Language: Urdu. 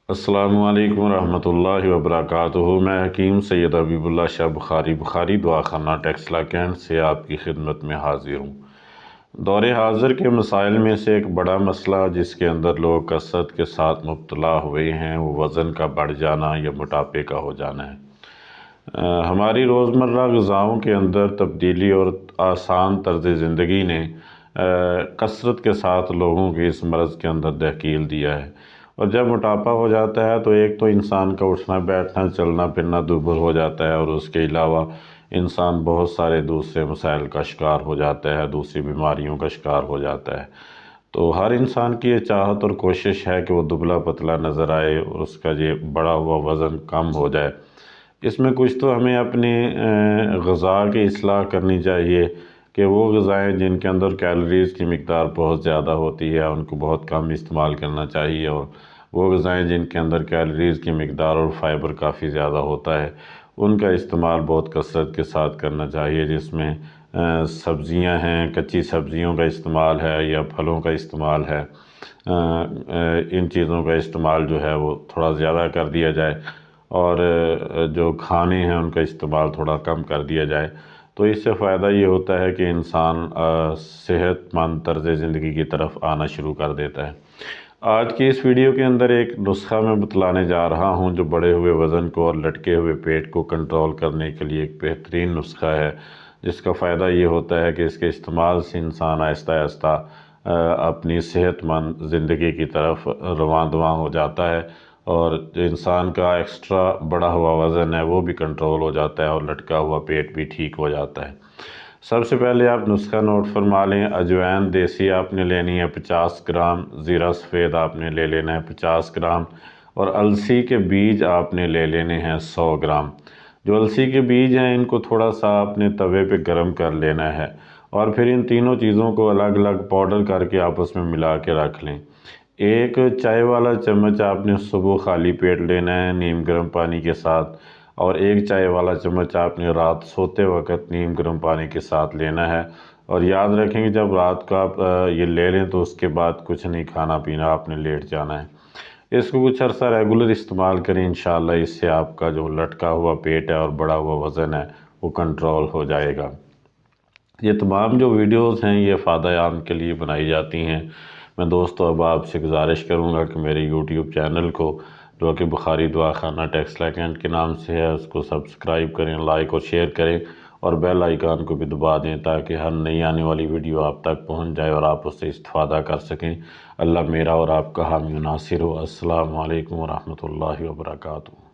السلام علیکم ورحمۃ اللہ وبرکاتہ۔ میں حکیم سید حبیب اللہ شاہ بخاری دعا خانہ ٹیکسلا کینٹ سے آپ کی خدمت میں حاضر ہوں۔ دور حاضر کے مسائل میں سے ایک بڑا مسئلہ جس کے اندر لوگ کثرت کے ساتھ مبتلا ہوئے ہیں وہ وزن کا بڑھ جانا یا موٹاپے کا ہو جانا ہے۔ ہماری روزمرہ غذاؤں کے اندر تبدیلی اور آسان طرز زندگی نے کثرت کے ساتھ لوگوں کے اس مرض کے اندر دخیل دیا ہے، اور جب موٹاپا ہو جاتا ہے تو ایک تو انسان کا اٹھنا بیٹھنا چلنا پھرنا دبل ہو جاتا ہے، اور اس کے علاوہ انسان بہت سارے دوسرے مسائل کا شکار ہو جاتا ہے، دوسری بیماریوں کا شکار ہو جاتا ہے۔ تو ہر انسان کی یہ چاہت اور کوشش ہے کہ وہ دبلا پتلا نظر آئے اور اس کا یہ بڑا ہوا وزن کم ہو جائے۔ اس میں کچھ تو ہمیں اپنی غذا کی اصلاح کرنی چاہیے کہ وہ غذائیں جن کے اندر کیلوریز کی مقدار بہت زیادہ ہوتی ہے ان کو بہت کم استعمال کرنا چاہیے، اور وہ غذائیں جن کے اندر کیلوریز کی مقدار اور فائبر کافی زیادہ ہوتا ہے ان کا استعمال بہت کثرت کے ساتھ کرنا چاہیے، جس میں سبزیاں ہیں، کچی سبزیوں کا استعمال ہے یا پھلوں کا استعمال ہے۔ ان چیزوں کا استعمال جو ہے وہ تھوڑا زیادہ کر دیا جائے، اور جو کھانے ہیں ان کا استعمال تھوڑا کم کر دیا جائے۔ تو اس سے فائدہ یہ ہوتا ہے کہ انسان صحت مند طرز زندگی کی طرف آنا شروع کر دیتا ہے۔ آج کی اس ویڈیو کے اندر ایک نسخہ میں بتلانے جا رہا ہوں جو بڑے ہوئے وزن کو اور لٹکے ہوئے پیٹ کو کنٹرول کرنے کے لیے ایک بہترین نسخہ ہے، جس کا فائدہ یہ ہوتا ہے کہ اس کے استعمال سے انسان آہستہ آہستہ اپنی صحت مند زندگی کی طرف رواں دواں ہو جاتا ہے، اور جو انسان کا ایکسٹرا بڑا ہوا وزن ہے وہ بھی کنٹرول ہو جاتا ہے، اور لٹکا ہوا پیٹ بھی ٹھیک ہو جاتا ہے۔ سب سے پہلے آپ نسخہ نوٹ فرما لیں۔ اجوائن دیسی آپ نے لینی ہے 50 گرام، زیرہ سفید آپ نے لے لینا ہے 50 گرام، اور السی کے بیج آپ نے لے لینے ہیں 100 گرام۔ جو السی کے بیج ہیں ان کو تھوڑا سا آپ نے توے پہ گرم کر لینا ہے، اور پھر ان تینوں چیزوں کو الگ الگ پاؤڈر کر کے آپس میں ملا کے رکھ لیں۔ ایک چائے والا چمچ آپ نے صبح خالی پیٹ لینا ہے نیم گرم پانی کے ساتھ، اور ایک چائے والا چمچ آپ نے رات سوتے وقت نیم گرم پانی کے ساتھ لینا ہے۔ اور یاد رکھیں کہ جب رات کو آپ یہ لے لیں تو اس کے بعد کچھ نہیں کھانا پینا، آپ نے لیٹ جانا ہے۔ اس کو کچھ عرصہ ریگولر استعمال کریں، انشاءاللہ اس سے آپ کا جو لٹکا ہوا پیٹ ہے اور بڑا ہوا وزن ہے وہ کنٹرول ہو جائے گا۔ یہ تمام جو ویڈیوز ہیں یہ فائدہ عام کے لیے بنائی جاتی ہیں۔ میں دوستو اب آپ سے گزارش کروں گا کہ میرے یوٹیوب چینل کو، جو کہ بخاری دعا خانہ ٹیکسلا کینٹ کے نام سے ہے، اس کو سبسکرائب کریں، لائک اور شیئر کریں، اور بیل آئیکن کو بھی دبا دیں تاکہ ہر نئی آنے والی ویڈیو آپ تک پہنچ جائے اور آپ اس سے استفادہ کر سکیں۔ اللہ میرا اور آپ کا حامی و ناصر ہو۔ السلام علیکم ورحمۃ اللہ وبرکاتہ۔